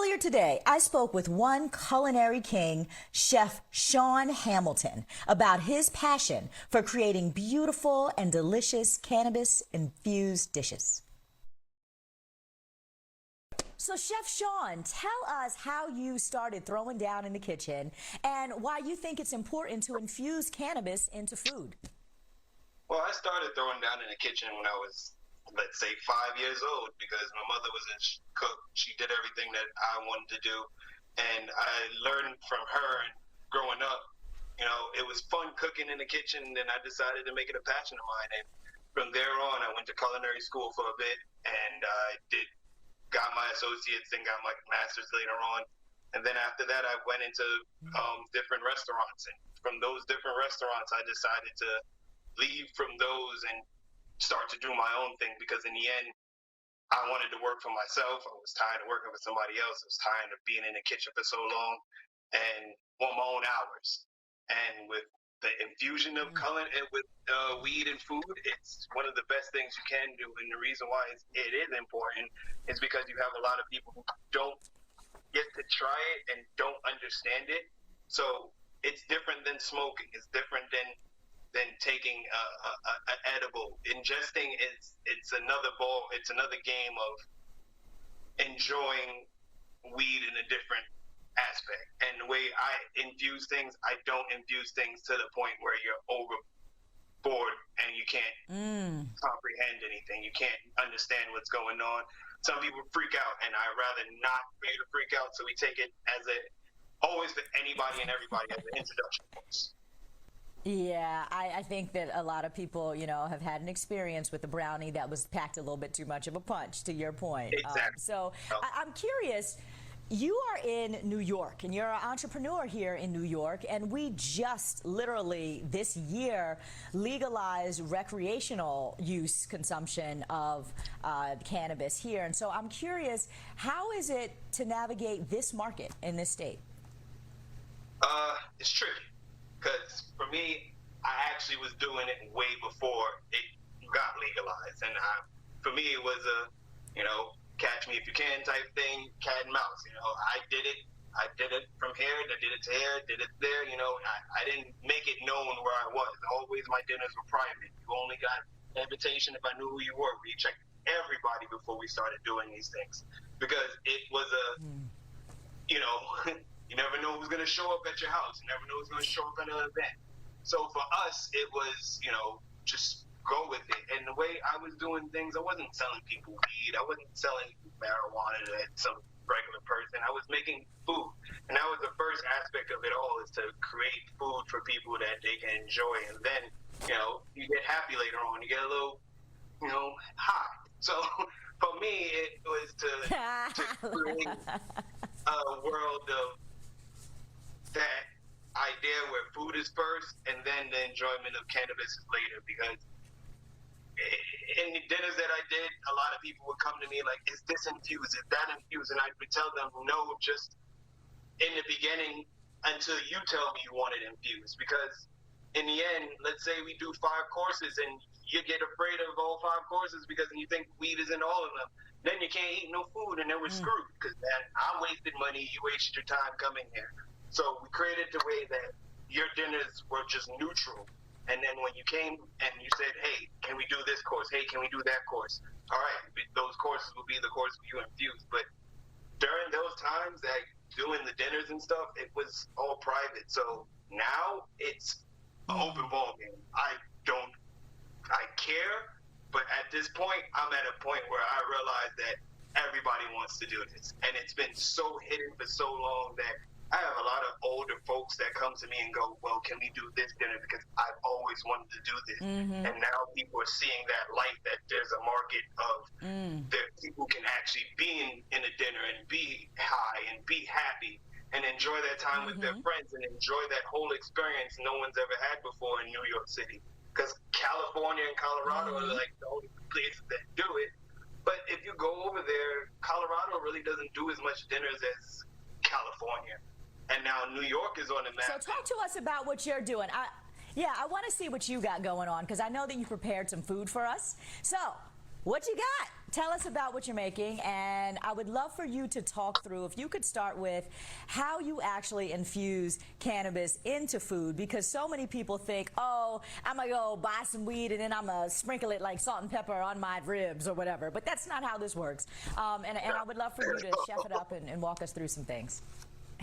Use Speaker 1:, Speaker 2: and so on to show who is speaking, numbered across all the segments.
Speaker 1: Earlier today, I spoke with one culinary king, Chef Shawn Hamiliton, about his passion for creating beautiful and delicious cannabis-infused dishes. So, Chef Shawn, tell us how you started throwing down in the kitchen and why you think it's important to infuse cannabis into food.
Speaker 2: Well, I started throwing down in the kitchen when I was, let's say, 5 years old, because my mother was a cook. She did everything that I wanted to do, and I learned from her. And growing up, it was fun cooking in the kitchen, and then I decided to make it a passion of mine. And from there on, I went to culinary school for a bit, and I got my associates and got my master's later on. And then after that, I went into different restaurants, and from those different restaurants, I decided to leave from those and start to do my own thing, because in the end, I wanted to work for myself. I was tired of working for somebody else. I was tired of being in the kitchen for so long and want my own hours. And with the infusion of color and with weed and food, it's one of the best things you can do. And the reason why it is important is because you have a lot of people who don't get to try it and don't understand it. So it's different than smoking. It's different than taking an edible. Ingesting it's another ball. It's another game of enjoying weed in a different aspect. And the way I infuse things, I don't infuse things to the point where you're overboard and you can't comprehend anything. You can't understand what's going on. Some people freak out, and I'd rather not be able to freak out. So we take it as always for anybody and everybody as an introduction course.
Speaker 1: Yeah, I think that a lot of people, have had an experience with the brownie that was packed a little bit too much of a punch, to your point.
Speaker 2: Exactly.
Speaker 1: I'm curious, you are in New York, and you're an entrepreneur here in New York, and we just literally this year legalized recreational use consumption of cannabis here. And so I'm curious, how is it to navigate this market in this state?
Speaker 2: It's tricky. Because for me, I actually was doing it way before it got legalized. And for me, it was a, catch me if you can type thing, cat and mouse. I did it. I did it from here, I did it to here, did it there. I didn't make it known where I was. Always my dinners were private. You only got an invitation if I knew who you were. We checked everybody before we started doing these things. Because it was a, you never know who's going to show up at your house. You never know who's going to show up at an event. So for us, it was, just go with it. And the way I was doing things, I wasn't selling people weed. I wasn't selling marijuana to some regular person. I was making food. And that was the first aspect of it all, is to create food for people that they can enjoy. And then, you get happy later on. You get a little, high. So for me, it was to create a world of that idea where food is first and then the enjoyment of cannabis is later. Because in the dinners that I did, a lot of people would come to me like, is this infused? Is that infused? And I would tell them no, just in the beginning, until you tell me you want it infused. Because in the end, let's say we do 5 courses and you get afraid of all 5 courses because you think weed is in all of them. Then you can't eat no food, and then we're screwed. Because then I wasted money, you wasted your time coming here. So we created the way that your dinners were just neutral. And then when you came and you said, hey, can we do this course? Hey, can we do that course? All right, those courses will be the course you infused. But during those times that doing the dinners and stuff, it was all private. So now it's an open ball game. I care, but at this point, I'm at a point where I realize that everybody wants to do this. And it's been so hidden for so long that I have a lot of older folks that come to me and go, well, can we do this dinner? Because I've always wanted to do this. And now people are seeing that light, that there's a market of that people can actually be in a dinner and be high and be happy and enjoy that time with their friends and enjoy that whole experience no one's ever had before in New York City. Because California and Colorado are like the only places that do it. But if you go over there, Colorado really doesn't do as much dinners as California. And now New York is on the map.
Speaker 1: So talk to us about what you're doing. I want to see what you got going on, because I know that you prepared some food for us. So what you got? tell us about what you're making, and I would love for you to talk through, if you could start with how you actually infuse cannabis into food, because so many people think, oh, I'm gonna go buy some weed and then I'm gonna sprinkle it like salt and pepper on my ribs or whatever, but that's not how this works. And I would love for you to chef it up and walk us through some things.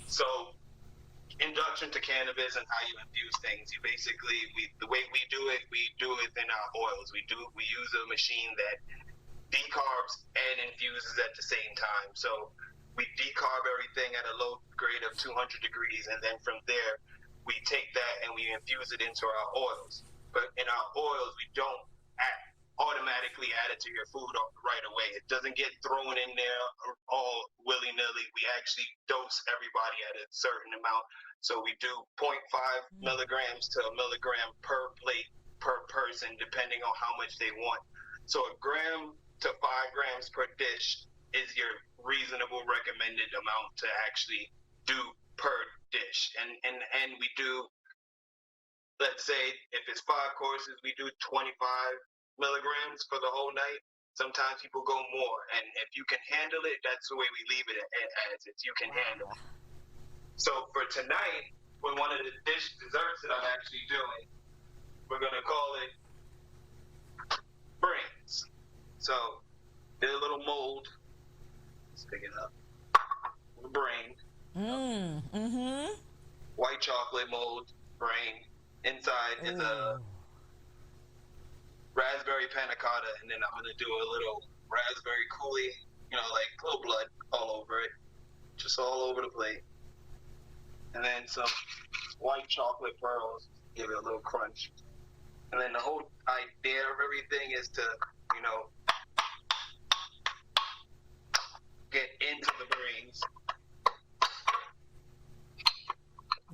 Speaker 2: So, introduction to cannabis and how you infuse things. You basically, the way we do it in our oils. We use a machine that decarbs and infuses at the same time. So we decarb everything at a low grade of 200 degrees, and then from there we take that and we infuse it into our oils. But in our oils, we don't automatically add it to your food right away. It doesn't get thrown in there all willy-nilly. We actually dose everybody at a certain amount. So we do 0.5 milligrams to a milligram per plate per person, depending on how much they want. So a gram to 5 grams per dish is your reasonable recommended amount to actually do per dish. And we do, let's say if it's 5 courses, we do 25 milligrams for the whole night. Sometimes people go more, and if you can handle it, that's the way we leave it as it's you can handle it. So for tonight, for one of the desserts that I'm actually doing, we're gonna call it brains. So there's a little mold. Let's pick it up. Brain. White chocolate mold brain. Inside is a raspberry panna cotta, and then I'm gonna do a little raspberry coulis, like little blood all over it, just all over the plate, and then some white chocolate pearls, give it a little crunch. And then the whole idea of everything is to, get into the brains.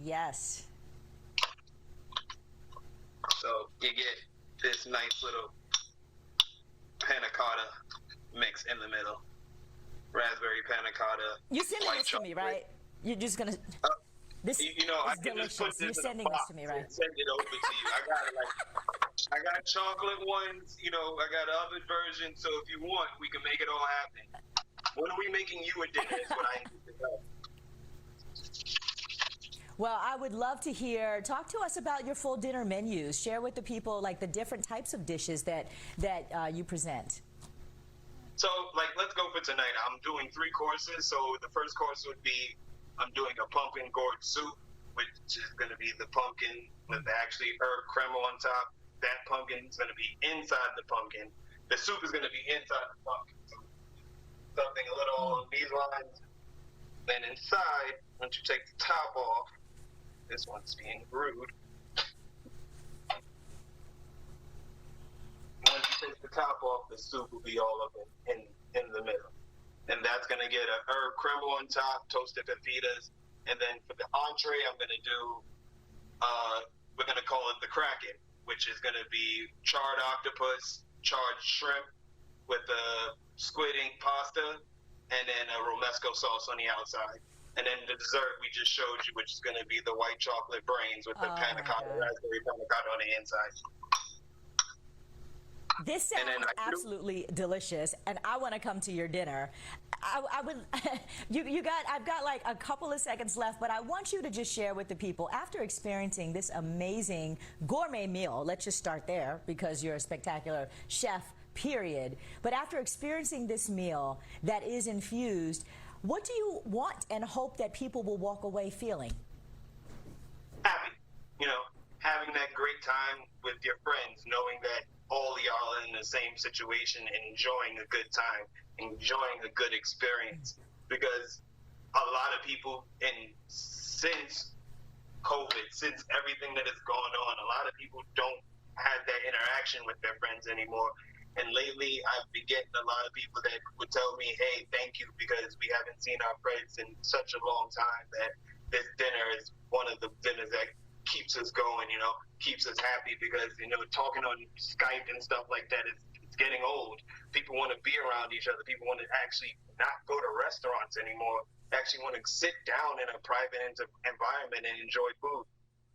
Speaker 1: Yes.
Speaker 2: So you get this nice little panna cotta mix in the middle. Raspberry panna cotta.
Speaker 1: You're sending this to me, right? You're just gonna. This is
Speaker 2: I can
Speaker 1: delicious.
Speaker 2: just put this
Speaker 1: You're
Speaker 2: in
Speaker 1: sending
Speaker 2: a
Speaker 1: this
Speaker 2: box
Speaker 1: to me, right?
Speaker 2: and send it over to you. I got chocolate ones. I got other versions. So if you want, we can make it all happen. When are we making you a dinner? Is what I need to know.
Speaker 1: Well, I would love to hear. Talk to us about your full dinner menus. Share with the people like the different types of dishes that you present.
Speaker 2: So, let's go for tonight. I'm doing 3 courses. So the first course would be I'm doing a pumpkin gourd soup, which is going to be the pumpkin with actually herb crema on top. That pumpkin is going to be inside the pumpkin. The soup is going to be inside the pumpkin. So something a little along these lines. Then inside, once you take the top off, this one's being rude. Once you take the top off, the soup will be all up in the middle. And that's going to get a herb crema on top, toasted pepitas. And then for the entree, I'm going to do, we're going to call it the Kraken, which is going to be charred octopus, charred shrimp with a squid ink pasta, and then a romesco sauce on the outside. And then the dessert we just showed you, which is going to be the white chocolate brains with the panna cotta, raspberry panna cotta on the inside.
Speaker 1: This sounds absolutely delicious, and I want to come to your dinner. I would. I've got like a couple of seconds left, but I want you to just share with the people, after experiencing this amazing gourmet meal. Let's just start there, because you're a spectacular chef, period. But after experiencing this meal that is infused, what do you want and hope that people will walk away feeling?
Speaker 2: Happy. Having that great time with your friends, knowing that all y'all are in the same situation and enjoying a good time, enjoying a good experience. Because a lot of people, since COVID, since everything that has gone on, a lot of people don't have that interaction with their friends anymore. And lately, I've been getting a lot of people that would tell me, hey, thank you, because we haven't seen our friends in such a long time, that this dinner is one of the dinners that keeps us going, keeps us happy, because, talking on Skype and stuff like that it's getting old. People want to be around each other. People want to actually not go to restaurants anymore. They actually want to sit down in a private environment and enjoy food.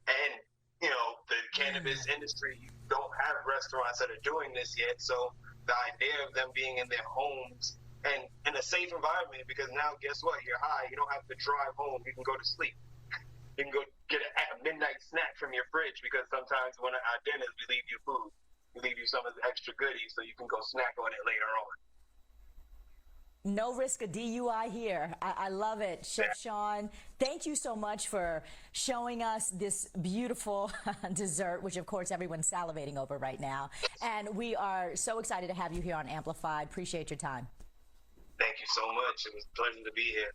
Speaker 2: And, the cannabis industry, you don't have restaurants that are doing this yet. So the idea of them being in their homes and in a safe environment, because now guess what? You're high. You don't have to drive home. You can go to sleep. You can go get a midnight snack from your fridge, because sometimes when at our dinners we leave you food. We leave you some of the extra goodies so you can go snack on it later on.
Speaker 1: No risk of DUI here. I love it. Chef Shawn, thank you so much for showing us this beautiful dessert, which of course everyone's salivating over right now. And we are so excited to have you here on Amplified. Appreciate your time.
Speaker 2: Thank you so much. It was a pleasure to be here.